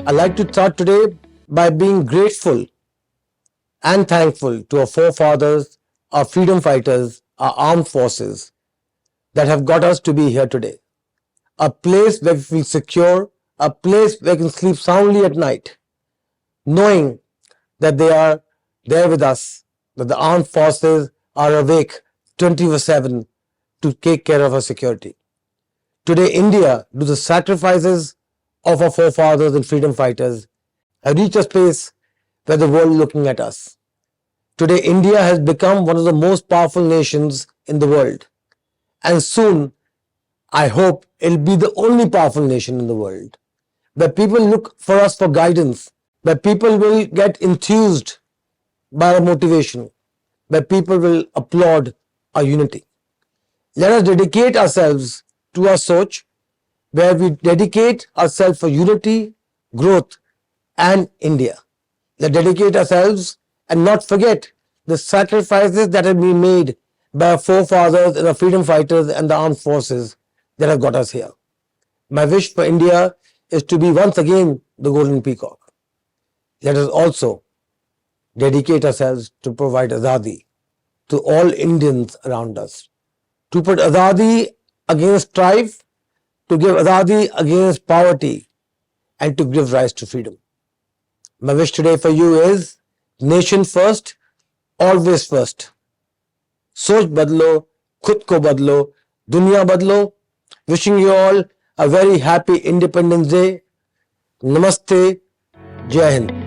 I'd like to start today by being grateful and thankful to our forefathers, our freedom fighters, our armed forces that have got us to be here today. A place where we feel secure, a place where we can sleep soundly at night, knowing that they are there with us, that the armed forces are awake 24/7 to take care of our security. Today, India, due to the sacrifices of our forefathers and freedom fighters, have reached a space where the world is looking at us. Today, India has become one of the most powerful nations in the world. And soon, I hope it'll be the only powerful nation in the world, where people look for us for guidance, where people will get enthused by our motivation, where people will applaud our unity. Let us dedicate ourselves to our Soch, where we dedicate ourselves for unity, growth, and India. Let's dedicate ourselves and not forget the sacrifices that have been made by our forefathers and our freedom fighters and the armed forces that have got us here. My wish for India is to be once again the golden peacock. Let us also dedicate ourselves to provide Azadi to all Indians around us, to put Azadi against strife, to give Azadi against poverty, and to give rise to freedom. My wish today for you is nation first, always first. सोच बदलो, खुद को बदलो, दुनिया बदलो. Wishing you all a very happy Independence Day. Namaste. Jai Hind.